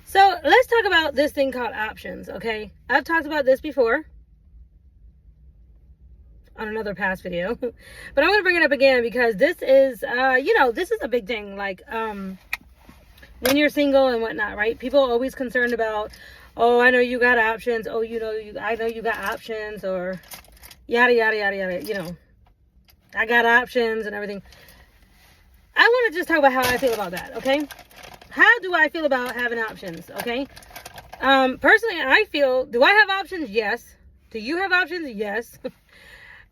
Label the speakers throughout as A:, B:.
A: So let's talk about this thing called options, okay? I've talked about this before on another past video, but I'm going to bring it up again because this is, this is a big thing. Like, when you're single and whatnot, right? People are always concerned about, oh, I know you got options. Oh, I know you got options, or yada, yada, yada, yada, I got options and everything. I want to just talk about how I feel about that, okay? How do I feel about having options, okay? Personally, I feel, do I have options? Yes. Do you have options? Yes.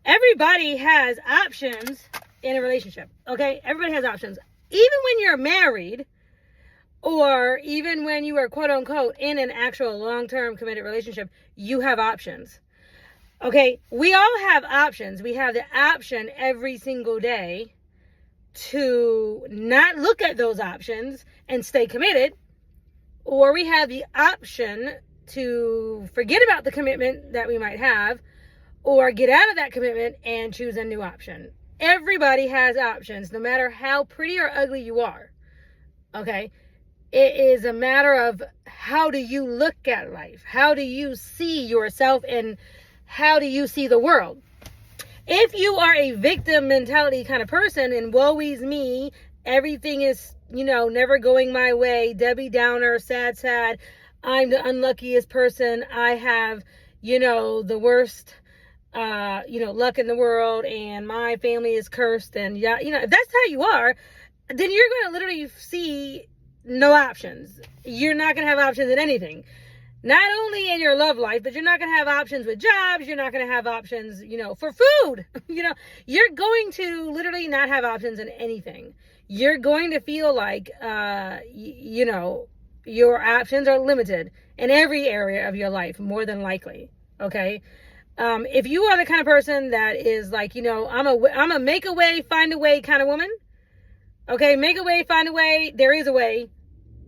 A: Everybody has options in a relationship, okay? Everybody has options. Even when you're married, or even when you are quote unquote in an actual long-term committed relationship, you have options. Okay, we all have options. We have the option every single day to not look at those options and stay committed, or we have the option to forget about the commitment that we might have, or get out of that commitment and choose a new option. Everybody has options, no matter how pretty or ugly you are. Okay, it is a matter of, how do you look at life? How do you see yourself, and how do you see the world? If you are a victim mentality kind of person, and woe is me, everything is, never going my way, Debbie Downer, sad, I'm the unluckiest person, I have, the worst, luck in the world, and my family is cursed, and if that's how you are, then you're going to literally see no options. You're not going to have options in anything. Not only in your love life, but you're not going to have options with jobs. You're not going to have options, for food. You're going to literally not have options in anything. You're going to feel like, your options are limited in every area of your life, more than likely. Okay. If you are the kind of person that is like, I'm a make a way, find a way kind of woman. Okay. Make a way, find a way. There is a way.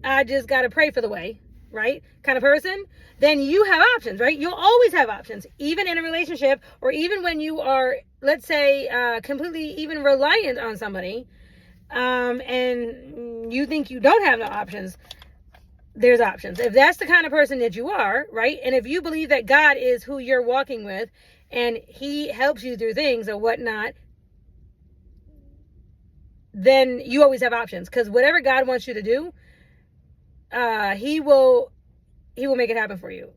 A: I just got to pray for the way. Right? Kind of person, then you have options, right? You'll always have options, even in a relationship, or even when you are, let's say, completely even reliant on somebody, and you think you don't have no options. There's options. If that's the kind of person that you are, right? And if you believe that God is who you're walking with, and he helps you through things or whatnot, then you always have options, because whatever God wants you to do, he will make it happen for you.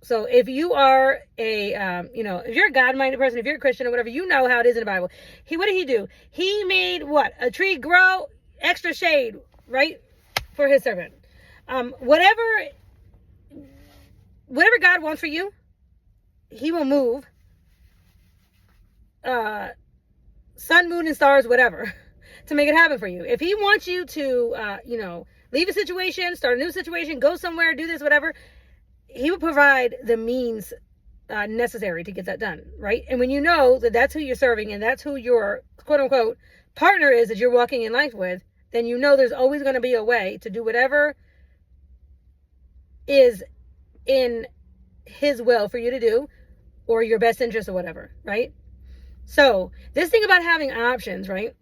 A: So if you are if you're a God-minded person, if you're a Christian or whatever, you know how it is in the Bible. What did he do? He made a tree grow, extra shade, right? For his servant. Whatever God wants for you, he will move, sun, moon, and stars, whatever, to make it happen for you. If he wants you to, leave a situation, start a new situation, go somewhere, do this, whatever, he will provide the means necessary to get that done, right? And when you know that that's who you're serving, and that's who your quote-unquote partner is that you're walking in life with, then you know there's always going to be a way to do whatever is in his will for you to do, or your best interest or whatever, right? So this thing about having options, right?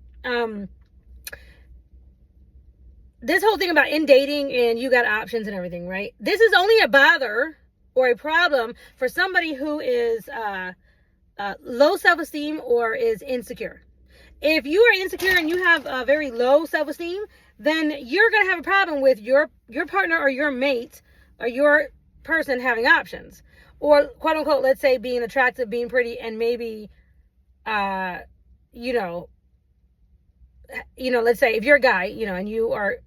A: This whole thing about in dating and you got options and everything, right? This is only a bother or a problem for somebody who is low self-esteem or is insecure. If you are insecure and you have a very low self-esteem, then you're going to have a problem with your partner or your mate or your person having options. Or quote unquote, let's say being attractive, being pretty, and maybe, let's say if you're a guy, and you are,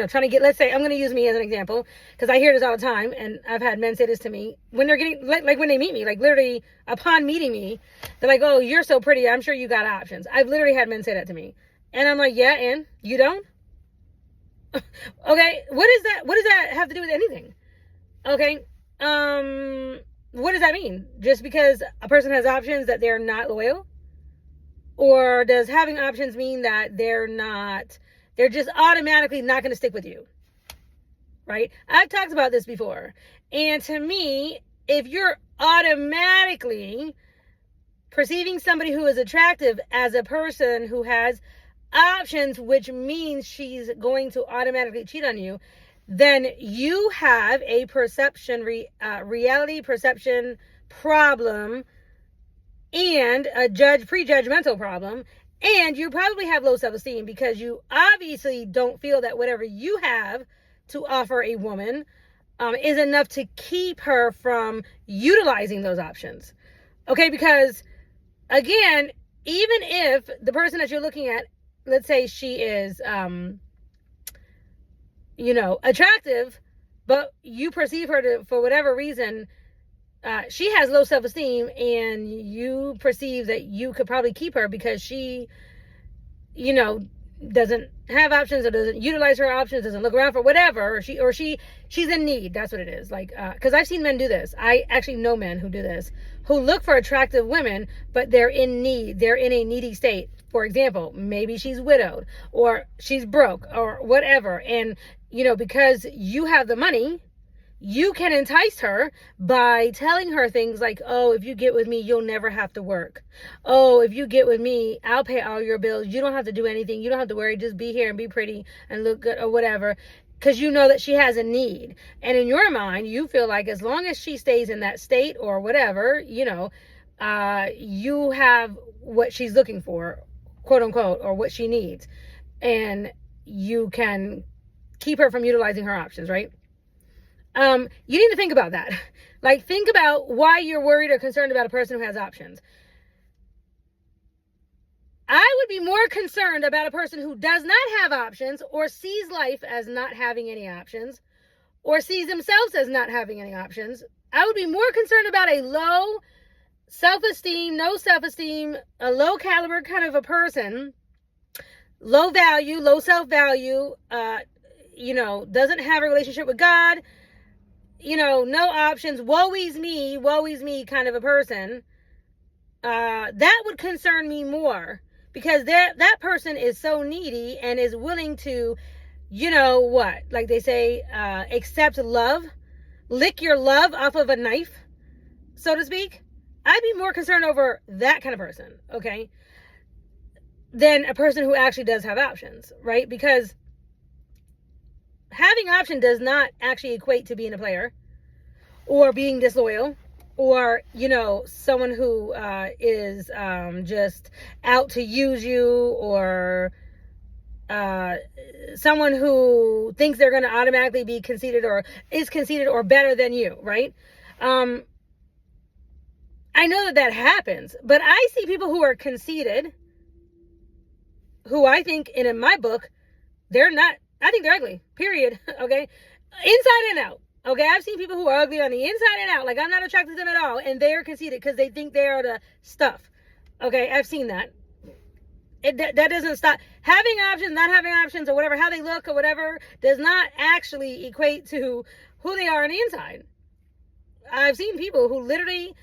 A: trying to get, let's say, I'm going to use me as an example, because I hear this all the time, and I've had men say this to me when they're getting, like when they meet me, like literally upon meeting me, they're like, oh, you're so pretty, I'm sure you got options. I've literally had men say that to me. And I'm like, yeah, and you don't? Okay, what does that have to do with anything? Okay, what does that mean? Just because a person has options that they're not loyal? Or does having options mean that they're just automatically not going to stick with you? Right? I've talked about this before. And to me, if you're automatically perceiving somebody who is attractive as a person who has options, which means she's going to automatically cheat on you, then you have a reality perception problem and a prejudgmental problem. And you probably have low self-esteem because you obviously don't feel that whatever you have to offer a woman is enough to keep her from utilizing those options. Okay, because again, even if the person that you're looking at, let's say she is, attractive, but you perceive her to, for whatever reason, she has low self-esteem, and you perceive that you could probably keep her because she, doesn't have options or doesn't utilize her options, doesn't look around for whatever, or she's in need. That's what it is. Like, because I've seen men do this. I actually know men who do this, who look for attractive women, but they're in need. They're in a needy state. For example, maybe she's widowed or she's broke or whatever. And, because you have the money, you can entice her by telling her things like, oh, if you get with me, you'll never have to work. Oh, if you get with me, I'll pay all your bills. You don't have to do anything. You don't have to worry. Just be here and be pretty and look good or whatever. Because you know that she has a need. And in your mind, you feel like as long as she stays in that state or whatever, you have what she's looking for, quote unquote, or what she needs. And you can keep her from utilizing her options, right? You need to think about that. Like, think about why you're worried or concerned about a person who has options. I would be more concerned about a person who does not have options, or sees life as not having any options, or sees themselves as not having any options. I would be more concerned about a low self-esteem, no self-esteem, a low caliber kind of a person, low value, low self-value, doesn't have a relationship with God, no options, woe is me kind of a person. That would concern me more, because that person is so needy and is willing to, like they say, accept love, lick your love off of a knife, so to speak. I'd be more concerned over that kind of person, okay, than a person who actually does have options, right? Because having option does not actually equate to being a player or being disloyal, or, someone who is just out to use you, or someone who thinks they're going to automatically be conceited or is conceited or better than you, right? I know that happens, but I see people who are conceited, who I think, and in my book, I think they're ugly, period, okay? Inside and out, okay? I've seen people who are ugly on the inside and out, like I'm not attracted to them at all, and they are conceited because they think they are the stuff, okay? I've seen that. That doesn't stop. Having options, not having options, or whatever, how they look or whatever, does not actually equate to who they are on the inside. I've seen people who literally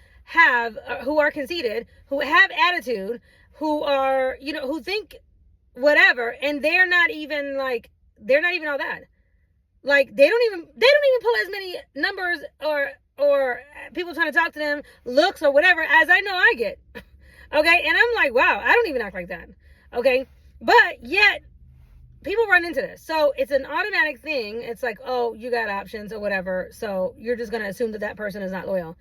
A: who are conceited, who have attitude, who are, who think whatever, and they're not even all that. Like, they don't even pull as many numbers or people trying to talk to them, looks or whatever, as I know I get. Okay, and I'm like, wow, I don't even act like that. Okay, but yet people run into this, so it's an automatic thing. It's like, oh, you got options or whatever, so you're just gonna assume that person is not loyal.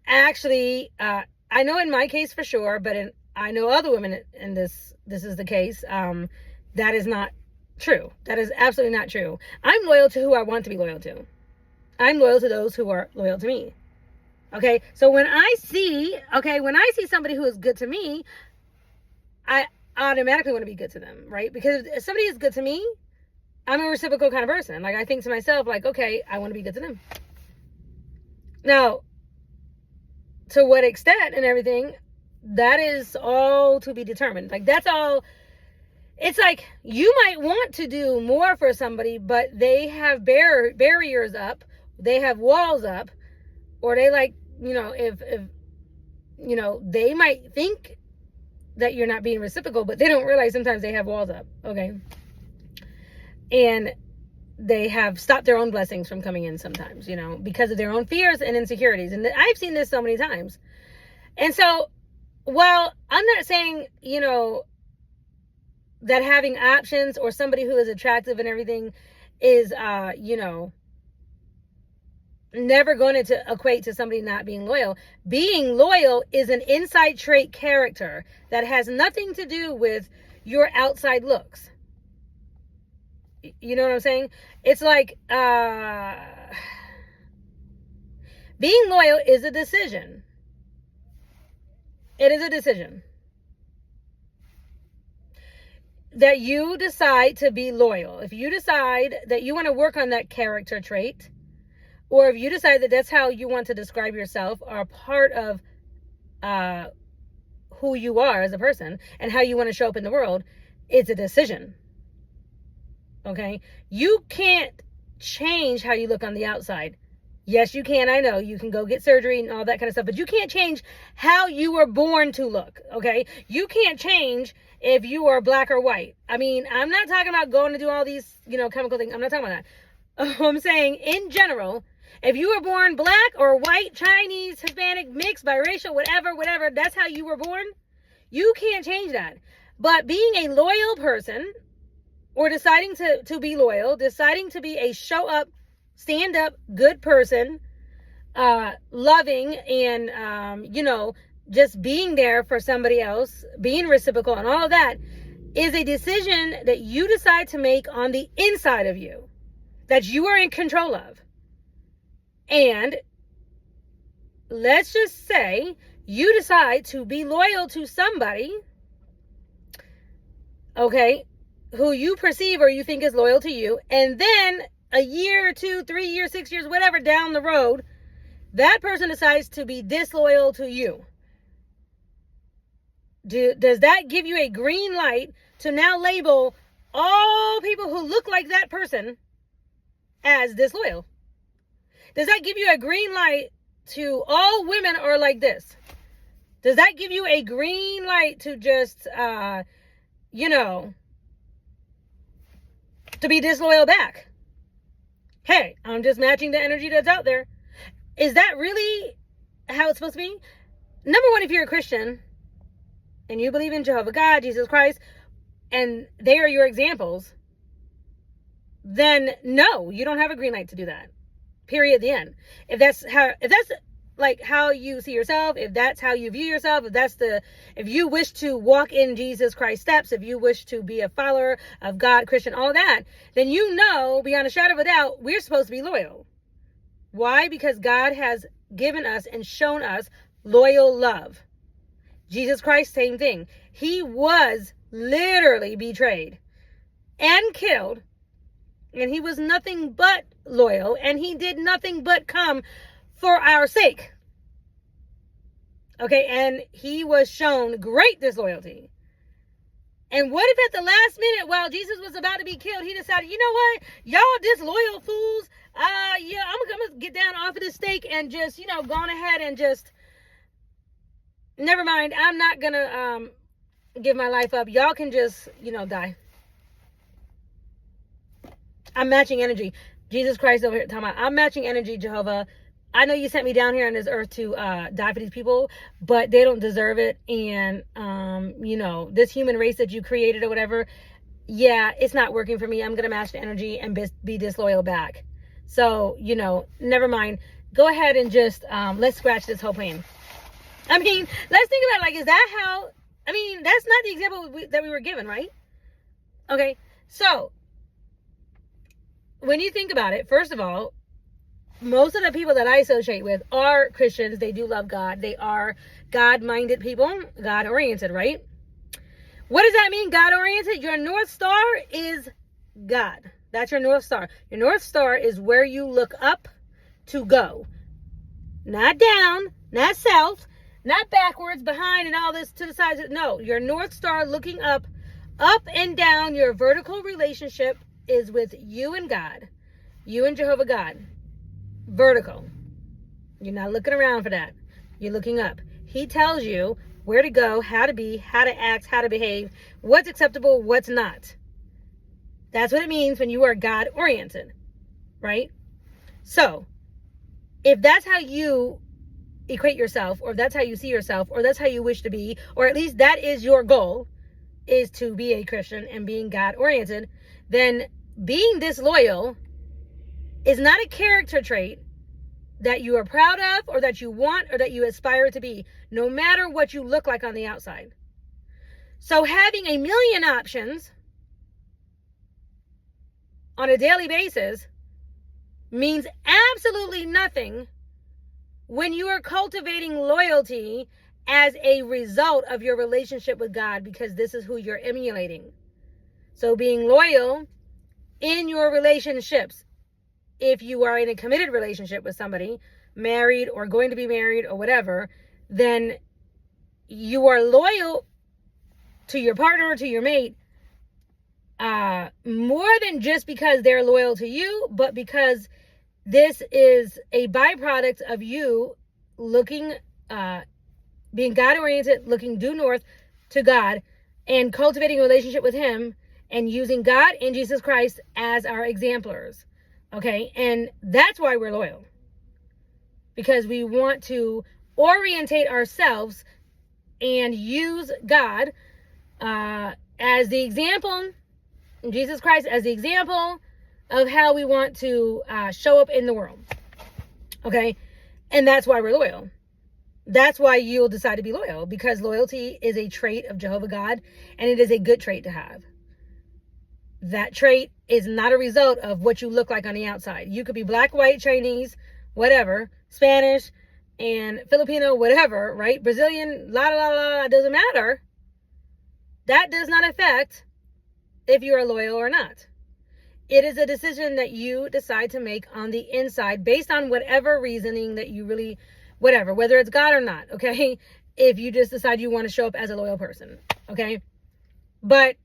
A: Actually, I know in my case for sure, but I know other women, and this is the case. That is not true. That is absolutely not true. I'm loyal to who I want to be loyal to. I'm loyal to those who are loyal to me. Okay, so when I see somebody who is good to me, I automatically want to be good to them, right? Because if somebody is good to me, I'm a reciprocal kind of person. Like, I think to myself, like, okay, I want to be good to them. Now, to what extent and everything, that is all to be determined. Like, that's all. It's like, you might want to do more for somebody, but they have barriers up, they have walls up, or they if they might think that you're not being reciprocal, but they don't realize sometimes they have walls up, okay? And they have stopped their own blessings from coming in sometimes, because of their own fears and insecurities. And I've seen this so many times. And so, while I'm not saying, that having options or somebody who is attractive and everything is, never going to equate to somebody not being loyal. Being loyal is an inside trait character that has nothing to do with your outside looks. You know what I'm saying? It's like, being loyal is a decision. It is a decision. That you decide to be loyal. If you decide that you want to work on that character trait, or if you decide that that's how you want to describe yourself, or a part of who you are as a person and how you want to show up in the world, it's a decision. Okay? You can't change how you look on the outside. Yes, you can. I know you can go get surgery and all that kind of stuff, but you can't change how you were born to look. Okay? You can't change if you are black or white. I mean, I'm not talking about going to do all these, chemical things. I'm not talking about that. I'm saying in general, if you were born black or white, Chinese, Hispanic, mixed, biracial, whatever, that's how you were born. You can't change that. But being a loyal person, or deciding to be loyal, deciding to be a show up, stand up, good person, loving, and, just being there for somebody else, being reciprocal and all of that, is a decision that you decide to make on the inside of you, that you are in control of. And let's just say you decide to be loyal to somebody, okay, who you perceive or you think is loyal to you, and then a year, 2, 3 years, 6 years, whatever, down the road, that person decides to be disloyal to you. Does that give you a green light to now label all people who look like that person as disloyal? Does that give you a green light to all women are like this? Does that give you a green light to just, to be disloyal back? Hey, I'm just matching the energy that's out there. Is that really how it's supposed to be? Number one, if you're a Christian and you believe in Jehovah God, Jesus Christ, and they are your examples, then no, you don't have a green light to do that. Period. The end. If that's like how you see yourself, if that's how you view yourself, if you wish to walk in Jesus Christ's steps, if you wish to be a follower of God, Christian, all that, then beyond a shadow of a doubt, we're supposed to be loyal. Why? Because God has given us and shown us loyal love. Jesus Christ, same thing. He was literally betrayed and killed, and he was nothing but loyal, and he did nothing but come for our sake. Okay, and he was shown great disloyalty. And what if at the last minute, while Jesus was about to be killed, he decided, you know what, y'all disloyal fools, I'm gonna get down off of this stake and just, go on ahead and just, never mind, I'm not gonna give my life up. Y'all can just, die. I'm matching energy. Jesus Christ over here talking about, I'm matching energy, Jehovah. I know you sent me down here on this earth to die for these people, but they don't deserve it. And, this human race that you created or whatever, yeah, it's not working for me. I'm going to match the energy and be disloyal back. So, never mind. Go ahead and just, let's scratch this whole plan. I mean, let's think about is that how, that's not the example that we were given, right? Okay. So when you think about it, first of all, most of the people that I associate with are Christians. They do love God. They are God-minded people, God-oriented, right? What does that mean, God-oriented? Your North Star is God. That's your North Star. Your North Star is where you look up to go. Not down, not south, not backwards, behind, and all this to the sides. No, your North Star looking up and down. Your vertical relationship is with you and God, you and Jehovah God. Vertical. You're not looking around for that. You're looking up. He tells you where to go, how to be, how to act, how to behave, what's acceptable, what's not. That's what it means when you are God-oriented, right? So, if that's how you equate yourself, or if that's how you see yourself, or that's how you wish to be, or at least that is your goal, is to be a Christian and being God-oriented, then being disloyal is not a character trait that you are proud of or that you want or that you aspire to be, no matter what you look like on the outside. So having a million options on a daily basis means absolutely nothing when you are cultivating loyalty as a result of your relationship with God, because this is who you're emulating. So being loyal in your relationships, if you are in a committed relationship with somebody, married or going to be married or whatever, then you are loyal to your partner or to your mate, more than just because they're loyal to you, but because this is a byproduct of you looking, being God-oriented, looking due north to God, and cultivating a relationship with Him, and using God and Jesus Christ as our exemplars. Okay? And that's why we're loyal. Because we want to orientate ourselves and use God as the example, Jesus Christ as the example of how we want to show up in the world. Okay? And that's why we're loyal. That's why you'll decide to be loyal, because loyalty is a trait of Jehovah God, and it is a good trait to have. That trait is not a result of what you look like on the outside. You could be black, white, Chinese, whatever, Spanish, and Filipino, whatever, right? Brazilian, it doesn't matter. That does not affect if you are loyal or not. It is a decision that you decide to make on the inside based on whatever reasoning that you really, whatever, whether it's God or not, okay? If you just decide you want to show up as a loyal person, okay? But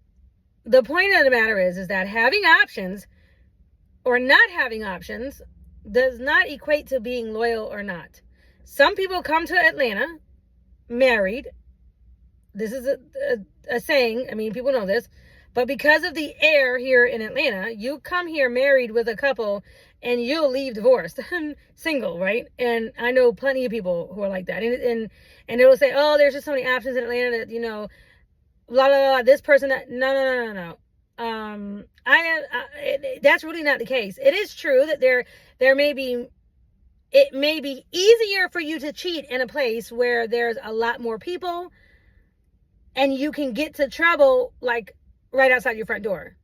A: the point of the matter is that having options or not having options does not equate to being loyal or not. Some people come to Atlanta married. This is a saying. I mean, people know this. But because of the air here in Atlanta, you come here married with a couple and you'll leave divorced, single, right? And I know plenty of people who are like that. And they will say, oh, there's just so many options in Atlanta that, you know, blah, blah, blah, this person, that, no. That's really not the case. It is true that there may be, it may be easier for you to cheat in a place where there's a lot more people and you can get to trouble like right outside your front door.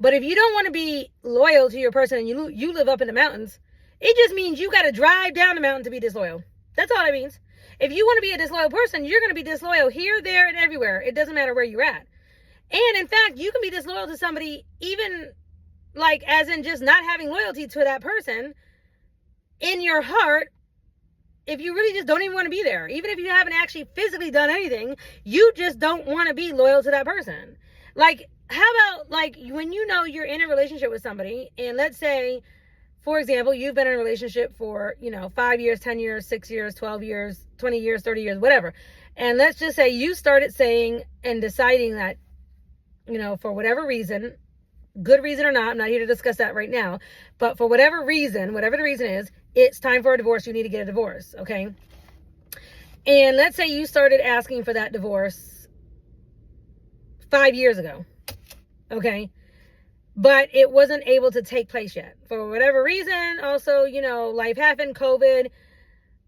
A: But if you don't want to be loyal to your person and you live up in the mountains, it just means you got to drive down the mountain to be disloyal. That's all it means. If you want to be a disloyal person, you're going to be disloyal here, there, and everywhere. It doesn't matter where you're at. And in fact, you can be disloyal to somebody even like as in just not having loyalty to that person in your heart. If you really just don't even want to be there, even if you haven't actually physically done anything, you just don't want to be loyal to that person. Like, how about like when you know you're in a relationship with somebody, and let's say, for example, you've been in a relationship for, 5 years, 10 years, 6 years, 12 years, 20 years, 30 years, whatever. And let's just say you started saying and deciding that, for whatever reason, good reason or not, I'm not here to discuss that right now, but for whatever the reason is, it's time for a divorce, you need to get a divorce, okay? And let's say you started asking for that divorce 5 years ago, okay? But it wasn't able to take place yet. For whatever reason, also, life happened, COVID,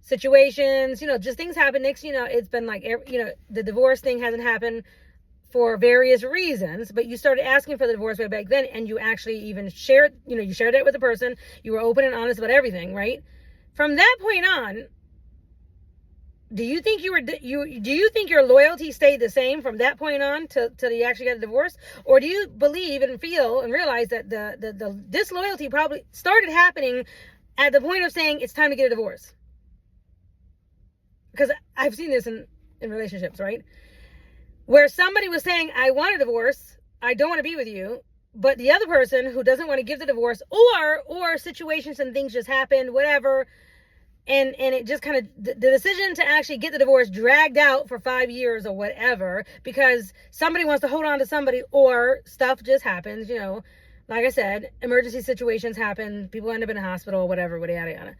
A: situations, just things happen. Next, it's been like, the divorce thing hasn't happened for various reasons, but you started asking for the divorce way back then, and you actually even shared, you shared it with the person, you were open and honest about everything, right? From that point on, do you think your loyalty stayed the same from that point on till you actually got a divorce? Or do you believe and feel and realize that the disloyalty probably started happening at the point of saying it's time to get a divorce? Because I've seen this in relationships, right? Where somebody was saying, I want a divorce, I don't want to be with you, but the other person who doesn't want to give the divorce, or situations and things just happened, whatever, and it just kind of, the decision to actually get the divorce dragged out for 5 years or whatever, because somebody wants to hold on to somebody, or stuff just happens, like I said, emergency situations happen, people end up in the hospital, whatever, yada, yada.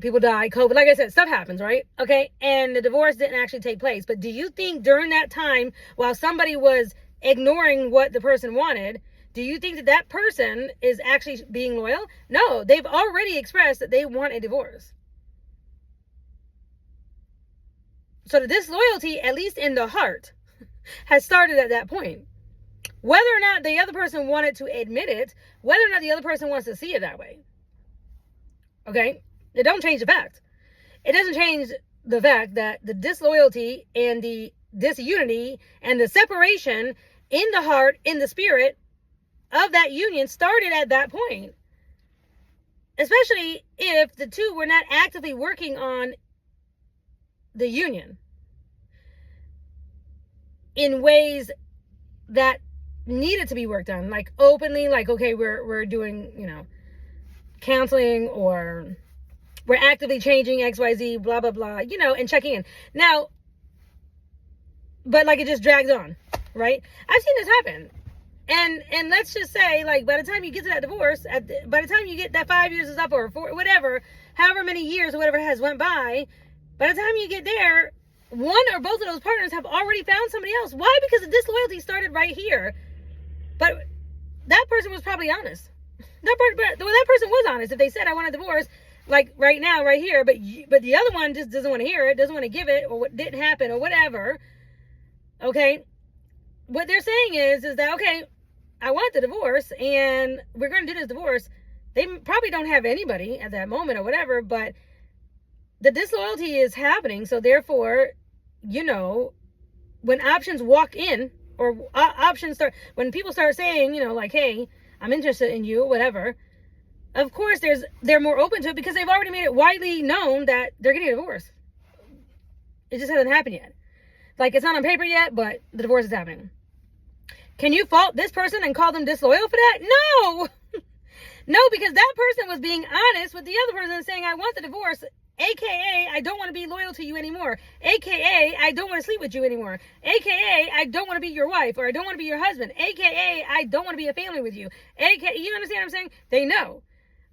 A: People die, COVID, like I said, stuff happens, right? Okay. And the divorce didn't actually take place. But do you think during that time, while somebody was ignoring what the person wanted, do you think that that person is actually being loyal? No, they've already expressed that they want a divorce. So the disloyalty, at least in the heart, has started at that point. Whether or not the other person wanted to admit it, whether or not the other person wants to see it that way. Okay? It don't change the fact. It doesn't change the fact that the disloyalty and the disunity and the separation in the heart, in the spirit of that union started at that point. Especially if the two were not actively working on the union in ways that needed to be worked on, like openly, like, okay, we're doing, counseling, or we're actively changing XYZ, blah, blah, blah, and checking in. Now, but like it just drags on, right? I've seen this happen. And let's just say, like, by the time you get to that divorce, by the time you get that 5 years is up, or whatever, however many years or whatever has went by the time you get there, one or both of those partners have already found somebody else. Why? Because the disloyalty started right here. But that person was probably honest. That person was honest. If they said, I want a divorce, like right now, right here, but the other one just doesn't want to hear it, doesn't want to give it, or what didn't happen, or whatever. Okay? What they're saying is that, okay, I want the divorce, and we're going to do this divorce. They probably don't have anybody at that moment or whatever, but the disloyalty is happening. So therefore, when options walk in, or options start, when people start saying, like, hey, I'm interested in you, whatever, of course they're more open to it, because they've already made it widely known that they're getting a divorce. It just hasn't happened yet. Like, it's not on paper yet, but the divorce is happening. Can you fault this person and call them disloyal for that? No! No, because that person was being honest with the other person, saying, I want the divorce, AKA, I don't want to be loyal to you anymore. AKA, I don't want to sleep with you anymore. AKA, I don't want to be your wife, or I don't want to be your husband. AKA, I don't want to be a family with you. AKA, you understand what I'm saying? They know.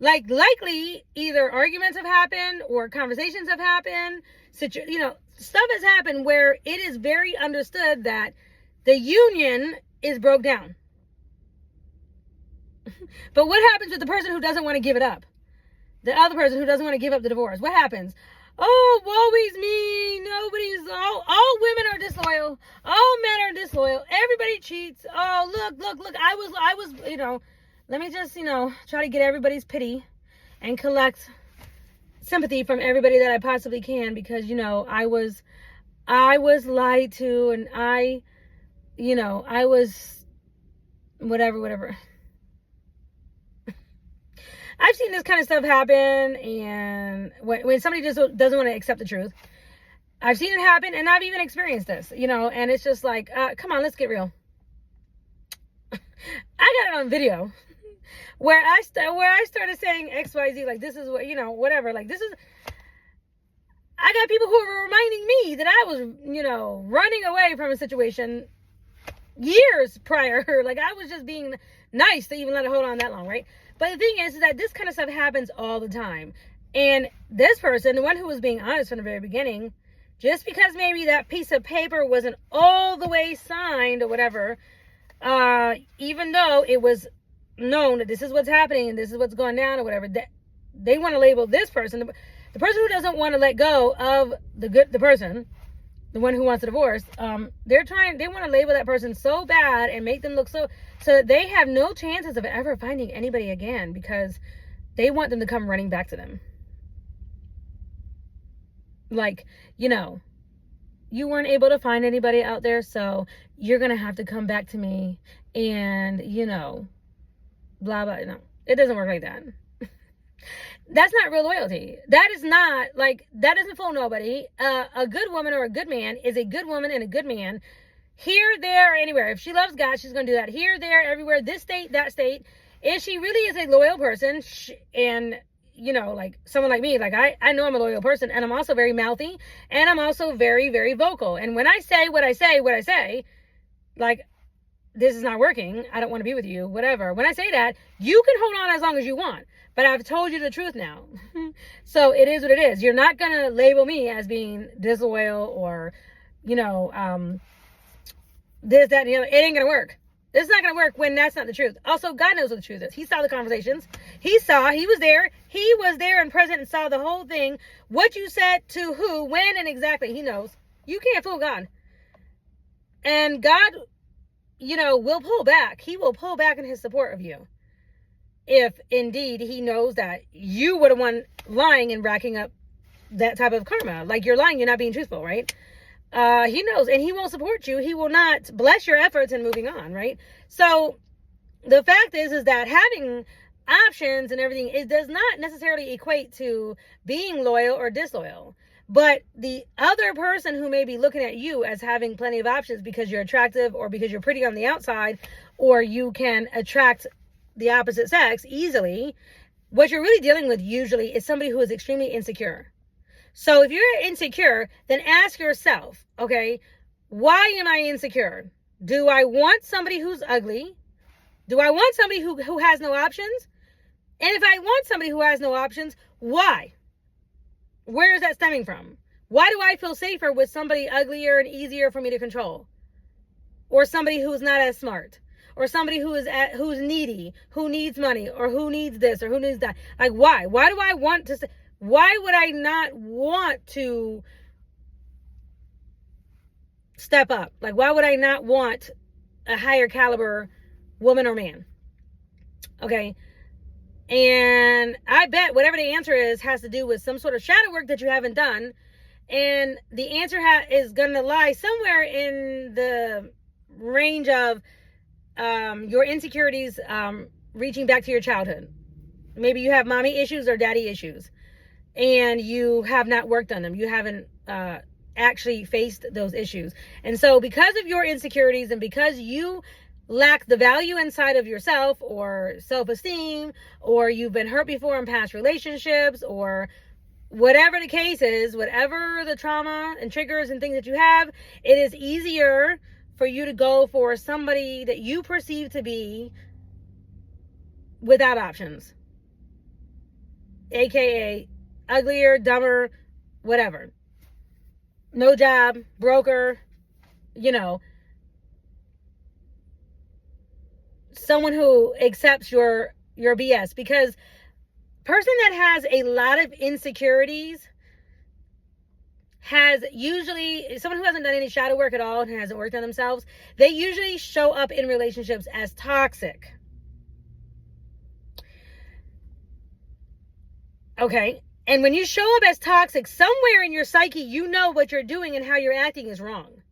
A: Like, likely, either arguments have happened, or conversations have happened. Stuff has happened where it is very understood that the union is broke down. But what happens with the person who doesn't want to give it up? The other person who doesn't want to give up the divorce. What happens? Oh, woe is me. All women are disloyal. All men are disloyal. Everybody cheats. Oh, look. I was, let me just, try to get everybody's pity and collect sympathy from everybody that I possibly can, because, I was lied to, and I was whatever. I've seen this kind of stuff happen, and when somebody just doesn't want to accept the truth, I've seen it happen, and I've even experienced this, and it's just like, come on, let's get real. I got it on video where I started saying XYZ, like, this is what, whatever, like, this is, I got people who were reminding me that I was, running away from a situation years prior. Like, I was just being nice to even let it hold on that long, right? But the thing is that this kind of stuff happens all the time. And this person, the one who was being honest from the very beginning, just because maybe that piece of paper wasn't all the way signed or whatever, even though it was known that this is what's happening and this is what's going down or whatever, that they want to label this person, the person who doesn't want to let go of the person, the one who wants a divorce, they want to label that person so bad and make them look so that they have no chances of ever finding anybody again, because they want them to come running back to them. Like, you weren't able to find anybody out there, so you're going to have to come back to me, and, blah, blah. No, it doesn't work like that. That's not real loyalty. That is not, like, that doesn't fool nobody. A good woman or a good man is a good woman and a good man. Here, there, or anywhere. If she loves God, she's going to do that. Here, there, everywhere, this state, that state. If she really is a loyal person, and, like, someone like me, like, I know I'm a loyal person, and I'm also very mouthy, and I'm also very, very vocal. And when I say what I say, like, this is not working, I don't want to be with you, whatever. When I say that, you can hold on as long as you want. But I've told you the truth now. So it is what it is. You're not going to label me as being disloyal or, this, that, and the other. It ain't going to work. It's not going to work when that's not the truth. Also, God knows what the truth is. He saw the conversations. He was there. He was there and present and saw the whole thing. What you said to who, when, and exactly. He knows. You can't fool God. And God, will pull back. He will pull back in his support of you. If indeed he knows that you were the one lying and racking up that type of karma. Like you're lying, you're not being truthful, right? He knows, and he won't support you. He will not bless your efforts in moving on, right? So the fact is that having options and everything, it does not necessarily equate to being loyal or disloyal. But the other person who may be looking at you as having plenty of options because you're attractive or because you're pretty on the outside, or you can attract the opposite sex easily, what you're really dealing with usually is somebody who is extremely insecure. So if you're insecure, then ask yourself, okay, why am I insecure? Do I want somebody who's ugly? Do I want somebody who has no options? And if I want somebody who has no options, why? Where is that stemming from? Why do I feel safer with somebody uglier and easier for me to control? Or somebody who's not as smart? Or somebody who's needy, who needs money, or who needs this, or who needs that? Like, why? Why do I want to say... Why would I not want to step up? Like, why would I not want a higher caliber woman or man? Okay. And I bet whatever the answer is has to do with some sort of shadow work that you haven't done. And the answer is going to lie somewhere in the range of your insecurities reaching back to your childhood. Maybe you have mommy issues or daddy issues, and you have not worked on them. You haven't actually faced those issues. And so because of your insecurities and because you lack the value inside of yourself or self-esteem, or you've been hurt before in past relationships, or whatever the case is, whatever the trauma and triggers and things that you have, it is easier for you to go for somebody that you perceive to be without options. AKA uglier, dumber, whatever. No job, broker, someone who accepts your BS. Because person that has a lot of insecurities has usually, someone who hasn't done any shadow work at all and hasn't worked on themselves, they usually show up in relationships as toxic. Okay? And when you show up as toxic, somewhere in your psyche, you know what you're doing and how you're acting is wrong.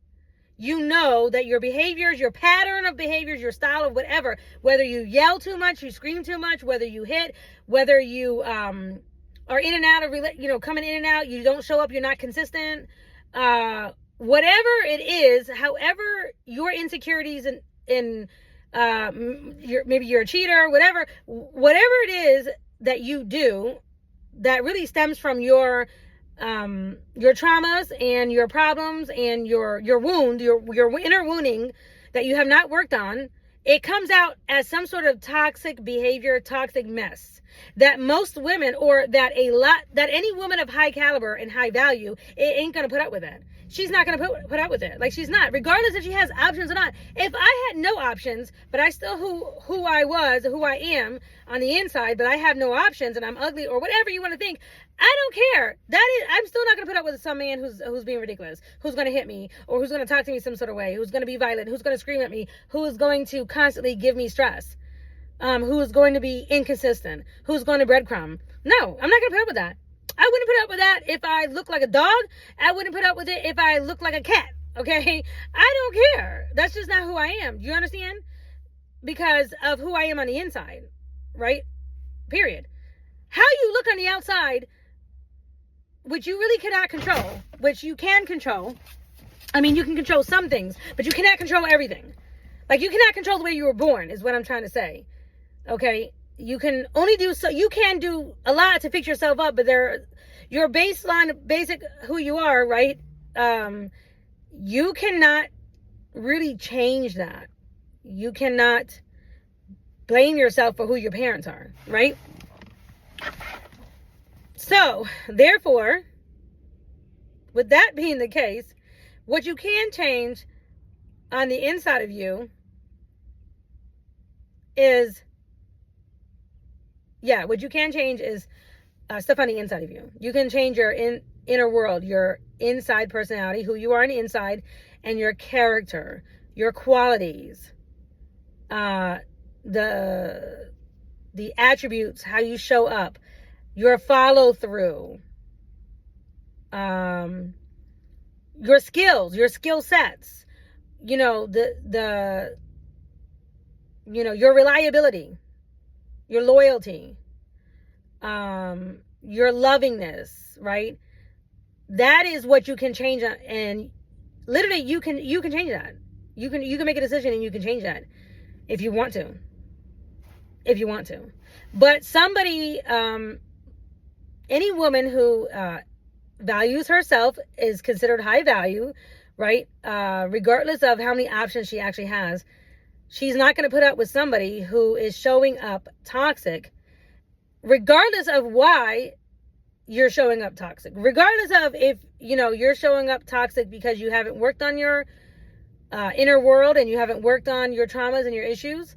A: You know that your behaviors, your pattern of behaviors, your style of whatever, whether you yell too much, you scream too much, whether you hit, whether you are in and out of, coming in and out, you don't show up, you're not consistent, whatever it is, however your insecurities and maybe you're a cheater, whatever it is that you do, that really stems from your traumas and your problems and your wound, your inner wounding that you have not worked on. It comes out as some sort of toxic behavior, toxic mess that most women, or that any woman of high caliber and high value, it ain't gonna put up with that. She's not gonna put up with it. Like, she's not, regardless if she has options or not. If I had no options, but I still who I am on the inside, but I have no options and I'm ugly or whatever you want to think, I don't care. I'm still not gonna put up with some man who's being ridiculous, who's gonna hit me, or who's gonna talk to me some sort of way, who's gonna be violent, who's gonna scream at me, who is going to constantly give me stress, who is going to be inconsistent, who's going to breadcrumb. No, I'm not gonna put up with that. I wouldn't put up with that if I look like a dog. I wouldn't put up with it if I look like a cat. Okay? I don't care. That's just not who I am. Do you understand? Because of who I am on the inside. Right? Period. How you look on the outside, which you really cannot control, which you can control. I mean, you can control some things, but you cannot control everything. Like, you cannot control the way you were born, is what I'm trying to say. Okay? You can only do so. You can do a lot to fix yourself up, but your basic who you are, right? You cannot really change that. You cannot blame yourself for who your parents are, right? So, therefore, with that being the case, what you can change on the inside of you is, yeah, what you can change is stuff on the inside of you. You can change your inner world, your inside personality, who you are on the inside, and your character, your qualities, the attributes, how you show up, your follow through, your skills, your skill sets, you know, your reliability, your loyalty, your lovingness, right? That is what you can change, and literally you can change that. You can make a decision and you can change that if you want to. But somebody, any woman who values herself is considered high value, right? Regardless of how many options she actually has, she's not going to put up with somebody who is showing up toxic, regardless of why you're showing up toxic. Regardless of if, you're showing up toxic because you haven't worked on your inner world and you haven't worked on your traumas and your issues.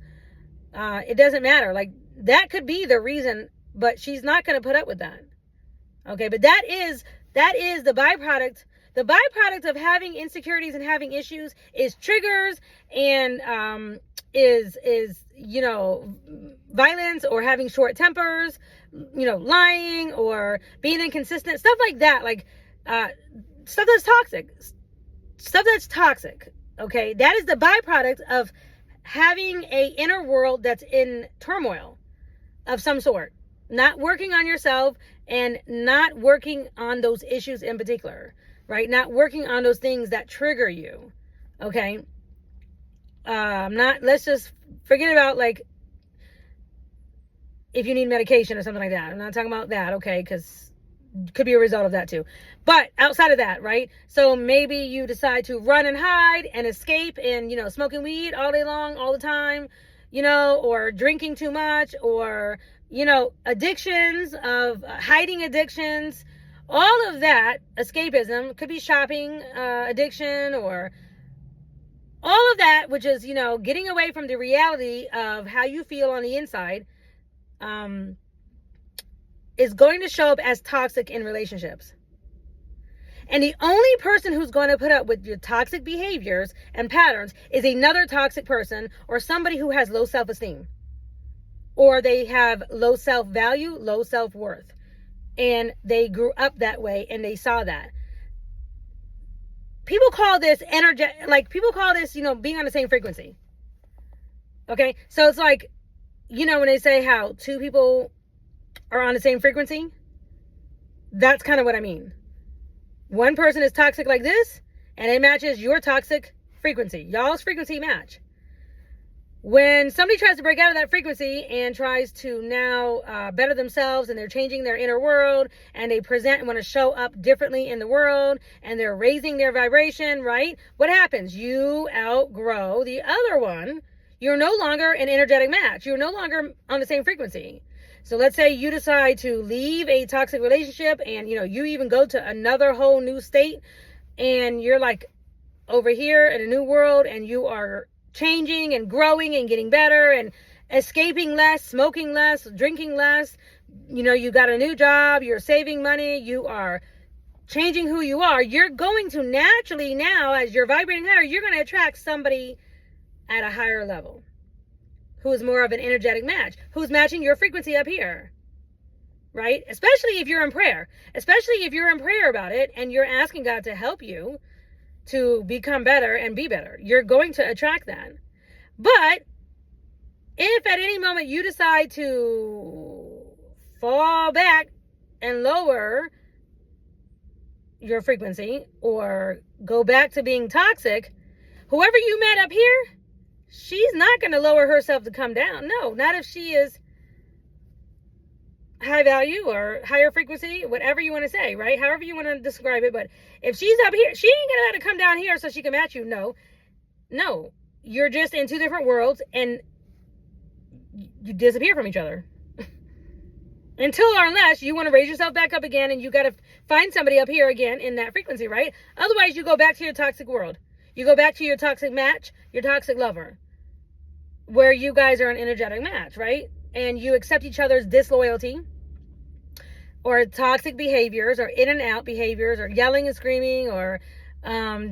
A: It doesn't matter. Like, that could be the reason, but she's not going to put up with that. Okay, but that is the byproduct. The byproduct of having insecurities and having issues is triggers and is violence, or having short tempers, lying, or being inconsistent, stuff like that. Like stuff that's toxic. Okay, that is the byproduct of having a inner world that's in turmoil of some sort, not working on yourself and not working on those issues in particular, right? Not working on those things that trigger you. Okay. Let's just forget about, like, if you need medication or something like that. I'm not talking about that. Okay. Cause it could be a result of that too. But outside of that, right? So maybe you decide to run and hide and escape and, smoking weed all day long, all the time, or drinking too much, or, addictions of hiding addictions, all of that escapism. Could be shopping addiction, or all of that, which is, getting away from the reality of how you feel on the inside, is going to show up as toxic in relationships. And the only person who's going to put up with your toxic behaviors and patterns is another toxic person, or somebody who has low self-esteem, or they have low self-value, low self-worth, and they grew up that way and they saw that. People call this people call this, being on the same frequency. Okay. So it's like, when they say how two people are on the same frequency, that's kind of what I mean. One person is toxic like this, and it matches your toxic frequency. Y'all's frequency match. When somebody tries to break out of that frequency and tries to now better themselves, and they're changing their inner world, and they present and want to show up differently in the world, and they're raising their vibration, right? What happens? You outgrow the other one. You're no longer an energetic match. You're no longer on the same frequency. So let's say you decide to leave a toxic relationship, and, you even go to another whole new state, and you're like over here in a new world, and you are changing and growing and getting better and escaping less, smoking less, drinking less. You got a new job, you're saving money, you are changing who you are. You're going to naturally now, as you're vibrating higher, you're going to attract somebody at a higher level who is more of an energetic match, who's matching your frequency up here, right? Especially if you're in prayer, about it, and you're asking God to help you to become better and be better. You're going to attract that. But if at any moment you decide to fall back and lower your frequency, or go back to being toxic, whoever you met up here, she's not going to lower herself to come down. No, not if she is high value or higher frequency, whatever you want to say, right? However you want to describe it. But if she's up here, she ain't going to have to come down here so she can match you. No, you're just in two different worlds, and you disappear from each other. Until or unless you want to raise yourself back up again, and you got to find somebody up here again in that frequency, right? Otherwise, you go back to your toxic world. You go back to your toxic match, your toxic lover. where you guys are an energetic match, right? And you accept each other's disloyalty or toxic behaviors or in and out behaviors or yelling and screaming or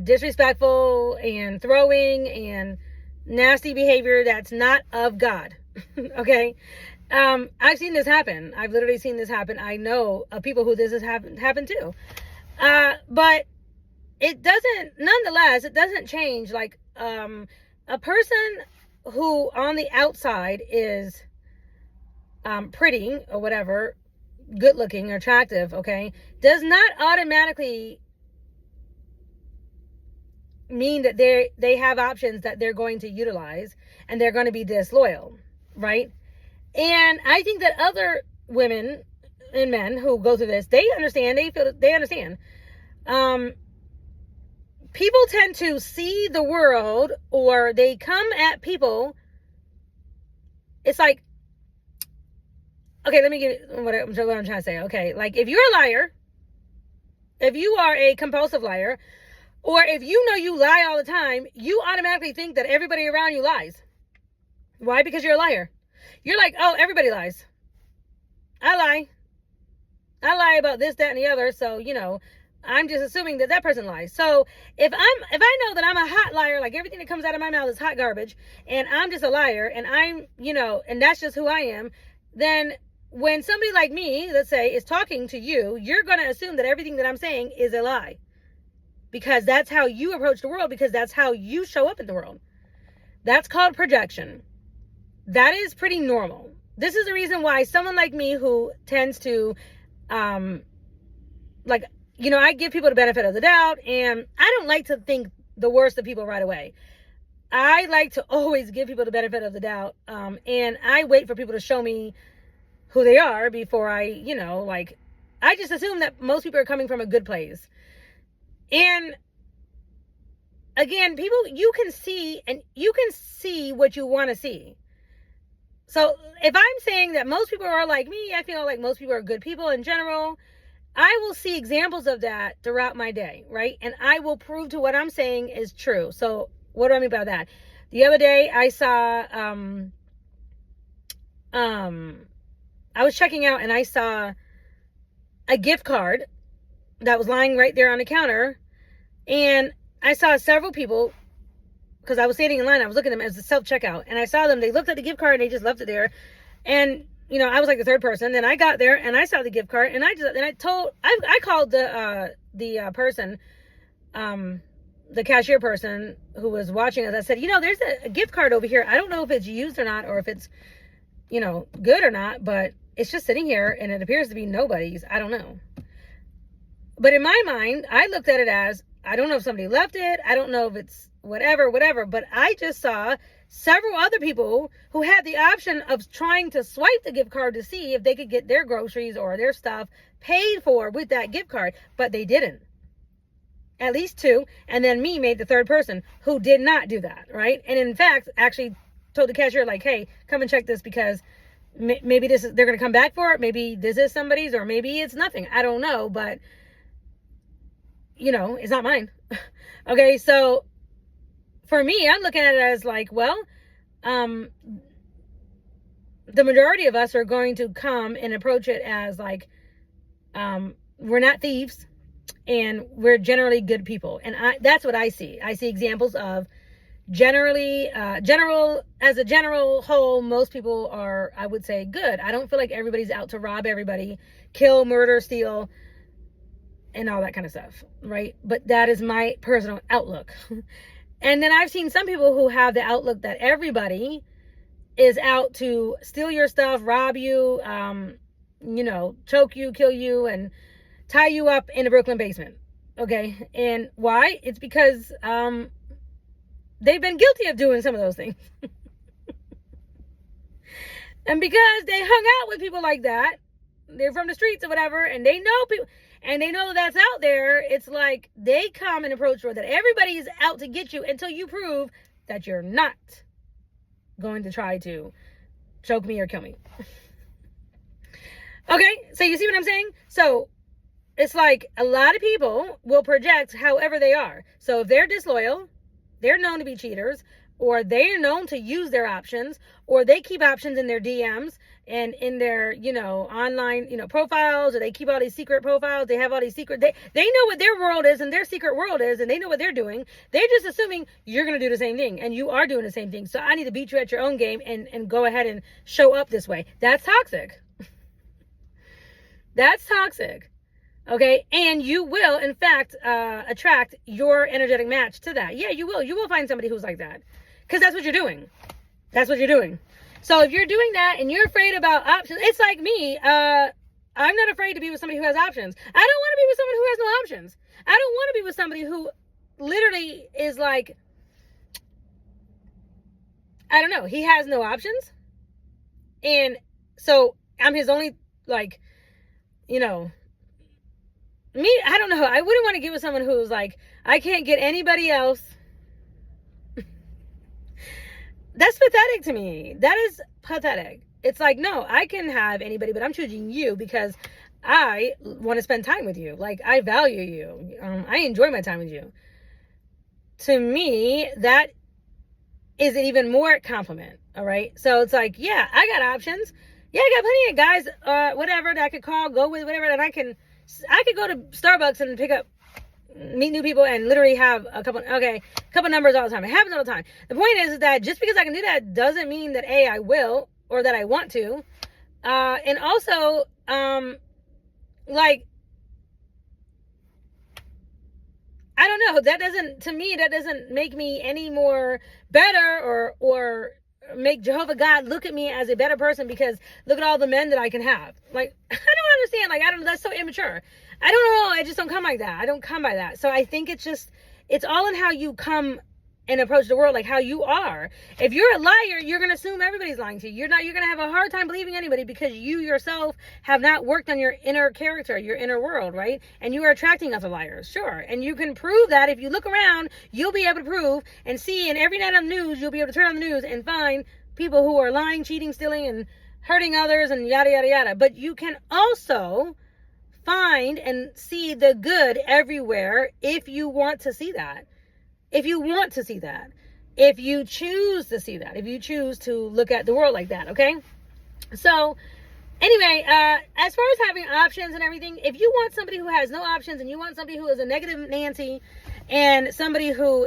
A: disrespectful and throwing and nasty behavior that's not of God. Okay. I've seen this happen. I've literally seen this happen. I know of people who this has happened to. But it doesn't, nonetheless, it doesn't change. Like, a person who on the outside is pretty or whatever, good looking or attractive, okay, does not automatically mean that they have options that they're going to utilize and they're going to be disloyal, right? And I think that other women and men who go through this, they understand, they understand. People tend to see the world, or they come at people. It's like, okay, let me give you what I'm trying to say. Okay, like if you're a liar, if you are a compulsive liar, or if you know you lie all the time, you automatically think that everybody around you lies. Why? Because you're a liar. You're like, oh, everybody lies. I lie about this, that, and the other. So, I'm just assuming that person lies. So if I know that I'm a hot liar, like everything that comes out of my mouth is hot garbage, and I'm just a liar, and I'm, and that's just who I am, then when somebody like me, let's say, is talking to you, you're going to assume that everything that I'm saying is a lie. Because that's how you approach the world, because that's how you show up in the world. That's called projection. That is pretty normal. This is the reason why someone like me who tends to, I give people the benefit of the doubt, and I don't like to think the worst of people right away. I like to always give people the benefit of the doubt, and I wait for people to show me who they are before I just assume that most people are coming from a good place. And again, people, you can see what you want to see. So if I'm saying that most people are like me, I feel like most people are good people in general, I will see examples of that throughout my day, right? And I will prove to what I'm saying is true. So what do I mean by that? The other day I saw, I was checking out and I saw a gift card that was lying right there on the counter. And I saw several people, because I was standing in line, I was looking at them as a self-checkout, and I saw them, they looked at the gift card and they just left it there. And, I was like the third person. Then I got there and I saw the gift card, and I called the person, the cashier person who was watching us. I said, there's a gift card over here. I don't know if it's used or not, or if it's, good or not, but it's just sitting here and it appears to be nobody's. I don't know. But in my mind, I looked at it as, I don't know if somebody left it. I don't know if it's whatever. But I just saw several other people who had the option of trying to swipe the gift card to see if they could get their groceries or their stuff paid for with that gift card. But they didn't. At least two. And then me made the third person who did not do that, right? And in fact, actually told the cashier, like, hey, come and check this, because maybe they're going to come back for it. Maybe this is somebody's, or maybe it's nothing. I don't know. But it's not mine. Okay, so for me, I'm looking at it as like, well, the majority of us are going to come and approach it as like, we're not thieves, and we're generally good people. And that's what I see. I see examples of generally, as a general whole, most people are, I would say, good. I don't feel like everybody's out to rob everybody, kill, murder, steal, and all that kind of stuff, right? But that is my personal outlook. And then I've seen some people who have the outlook that everybody is out to steal your stuff, rob you, choke you, kill you, and tie you up in the Brooklyn basement. Okay. And why? It's because they've been guilty of doing some of those things. And because they hung out with people like that, they're from the streets or whatever, and they know people, and they know that's out there. It's like they come and approach her that everybody is out to get you until you prove that you're not going to try to choke me or kill me. Okay, so you see what I'm saying? So it's like a lot of people will project however they are. So if they're disloyal, they're known to be cheaters, or they're known to use their options, or they keep options in their DMs and in their, online, profiles, or they keep all these secret profiles. They have all these secret, they know what their world is and their secret world is, and they know what they're doing. They're just assuming you're going to do the same thing, and you are doing the same thing. So I need to beat you at your own game and go ahead and show up this way. That's toxic. That's toxic. Okay. And you will, in fact, attract your energetic match to that. Yeah, you will. You will find somebody who's like that. Because that's what you're doing. That's what you're doing. So if you're doing that and you're afraid about options, it's like me. I'm not afraid to be with somebody who has options. I don't want to be with someone who has no options. I don't want to be with somebody who literally is like, I don't know, he has no options. And so I'm his only, like, me, I don't know. I wouldn't want to get with someone who's like, I can't get anybody else. That's pathetic to me. That is pathetic. It's like, no, I can have anybody, but I'm choosing you because I want to spend time with you. Like, I value you. I enjoy my time with you. To me, that is an even more compliment. All right. So it's like, yeah, I got options. Yeah, I got plenty of guys, whatever, that I could call, go with, whatever, that I could go to Starbucks and meet new people and literally have a couple numbers all the time. It happens all the time. The point is that just because I can do that doesn't mean that I will, or that I want to. And also, like, I don't know, that doesn't make me any more better or make Jehovah God look at me as a better person because look at all the men that I can have. Like, I don't understand. Like, that's so immature. I don't know. I just don't come like that. I don't come by that. So I think it's all in how you come and approach the world, like how you are. If you're a liar, you're going to assume everybody's lying to you. You're going to have a hard time believing anybody because you yourself have not worked on your inner character, your inner world, right? And you are attracting other liars, sure. And you can prove that if you look around, you'll be able to prove and see, and every night on the news, you'll be able to turn on the news and find people who are lying, cheating, stealing, and hurting others, and yada, yada, yada. But you can also find and see the good everywhere if you want to see that. If you want to see that, if you choose to see that, if you choose to look at the world like that, okay? So, anyway, as far as having options and everything, if you want somebody who has no options and you want somebody who is a negative Nancy and somebody who,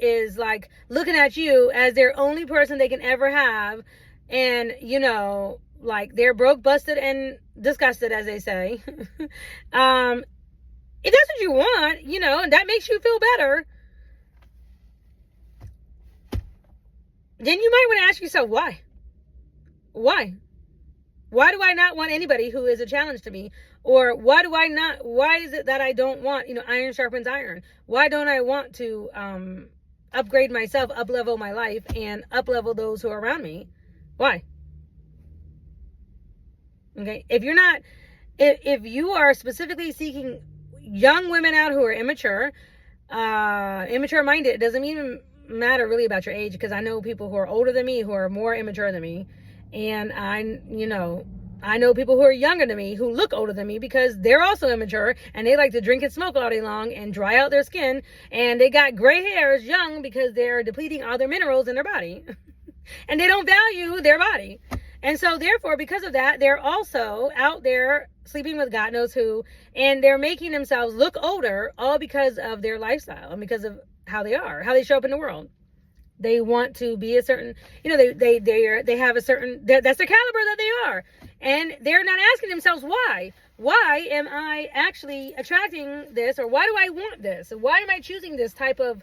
A: is like looking at you as their only person they can ever have, and, like they're broke, busted, and disgusted, as they say, if that's what you want, and that makes you feel better, then you might want to ask yourself, why? Why do I not want anybody who is a challenge to me? Or why is it that I don't want, iron sharpens iron? Why don't I want to upgrade myself, up-level my life, and up-level those who are around me? Why? Okay, if you are specifically seeking young women out who are immature minded, it doesn't even matter really about your age, because I know people who are older than me who are more immature than me, and I know people who are younger than me who look older than me because they're also immature and they like to drink and smoke all day long and dry out their skin, and they got gray hairs young because they're depleting all their minerals in their body and they don't value their body. And so therefore, because of that, they're also out there sleeping with God knows who, and they're making themselves look older, all because of their lifestyle and because of how they are, how they show up in the world. They want to be a certain, they have a certain, that's the caliber that they are. And they're not asking themselves why. Why am I actually attracting this? Or why do I want this? Why am I choosing this type of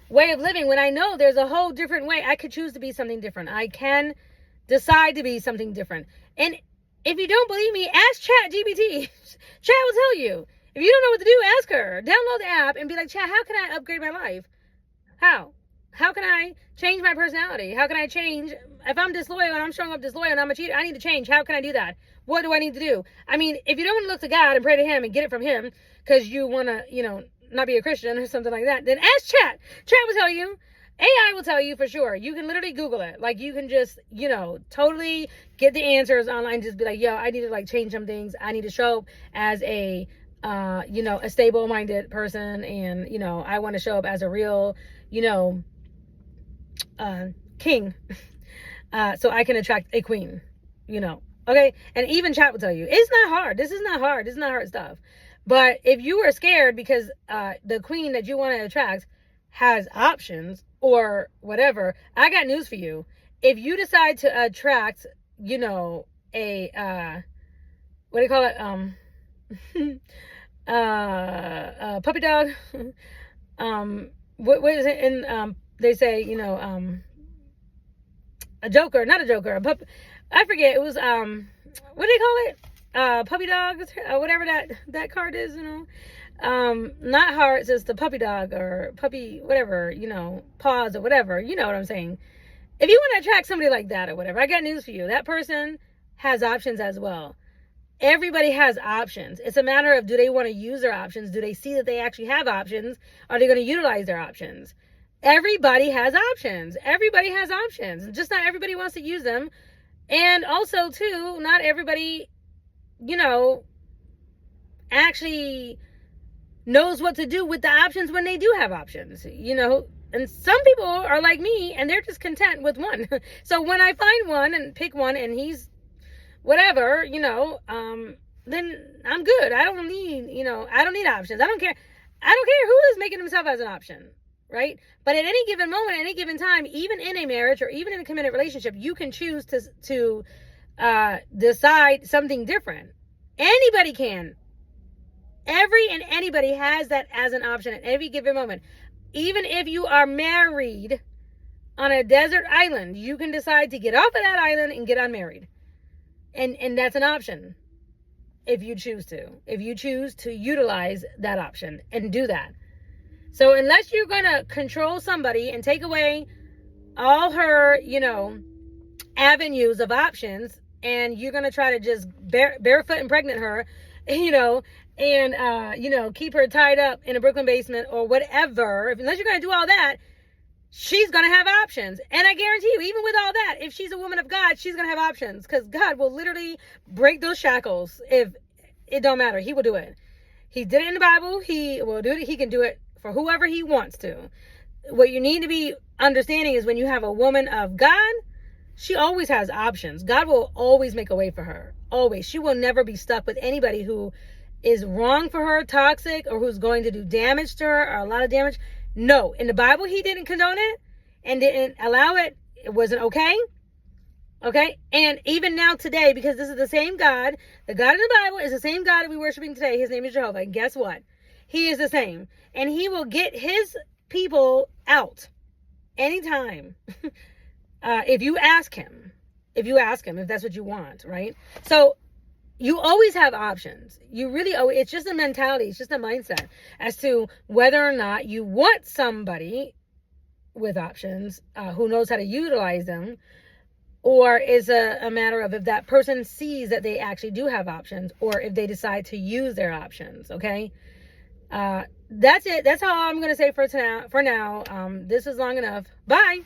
A: way of living when I know there's a whole different way? I could choose to be something different. I can decide to be something different. And if you don't believe me, ask ChatGPT. Chat will tell you. If you don't know what to do, ask her. Download the app and be like, Chat, how can I upgrade my life? How? How can I change my personality? How can I change? If I'm disloyal and I'm showing up disloyal and I'm a cheater, I need to change. How can I do that? What do I need to do? I mean, if you don't want to look to God and pray to him and get it from him because you want to, not be a Christian or something like that, then ask Chat. Chat will tell you. AI will tell you for sure. You can literally Google it. Like, you can just, totally get the answers online. Just be like, yo, I need to like change some things. I need to show up as a stable-minded person. And, I want to show up as a real, king, so I can attract a queen, okay? And even chat will tell you, it's not hard. This is not hard. This is not hard stuff. But if you are scared because the queen that you want to attract has options or whatever, I got news for you. If you decide to attract, a what do you call it? A puppy dog. What is it? And they say, a joker, not a joker, a pup. I forget. It was what do they call it? Puppy dog, whatever that card is. Not hearts. It's the puppy dog or puppy, whatever. Paws or whatever. You know what I'm saying? If you want to attract somebody like that or whatever, I got news for you. That person has options as well. Everybody has options. It's a matter of, do they want to use their options? Do they see that they actually have options? Are they going to utilize their options? Everybody has options. Everybody has options. Just not everybody wants to use them. And also, too, not everybody, actually knows what to do with the options when they do have options, And some people are like me, and they're just content with one. So when I find one and pick one, and he's whatever, then I'm good. I don't need, I don't need options. I don't care who is making himself as an option, right? But at any given moment, at any given time, even in a marriage or even in a committed relationship, you can choose to decide something different. Anybody can. Anybody has that as an option at every given moment. Even if you are married on a desert island, you can decide to get off of that island and get unmarried. And that's an option if you choose to utilize that option and do that. So unless you're going to control somebody and take away all her, avenues of options, and you're going to try to just barefoot and pregnant her, and, keep her tied up in a Brooklyn basement or whatever, unless you're going to do all that, she's going to have options. And I guarantee you, even with all that, if she's a woman of God, she's going to have options, because God will literally break those shackles. If it don't matter, he will do it. He did it in the Bible. He will do it. He can do it for whoever he wants to. What you need to be understanding is when you have a woman of God, she always has options. God will always make a way for her. Always. She will never be stuck with anybody who is wrong for her, toxic, or who's going to do damage to her, or a lot of damage. No, in the Bible, he didn't condone it and didn't allow it. It wasn't okay. Okay. And even now today, because this is the same God, the God in the Bible is the same God that we're worshiping today. His name is Jehovah. And guess what? He is the same. And he will get his people out anytime. If you ask him, if that's what you want, right? So you always have options. You really, it's just a mentality. It's just a mindset as to whether or not you want somebody with options who knows how to utilize them, or is a matter of if that person sees that they actually do have options, or if they decide to use their options. Okay. That's it. That's all I'm going to say for now. This is long enough. Bye.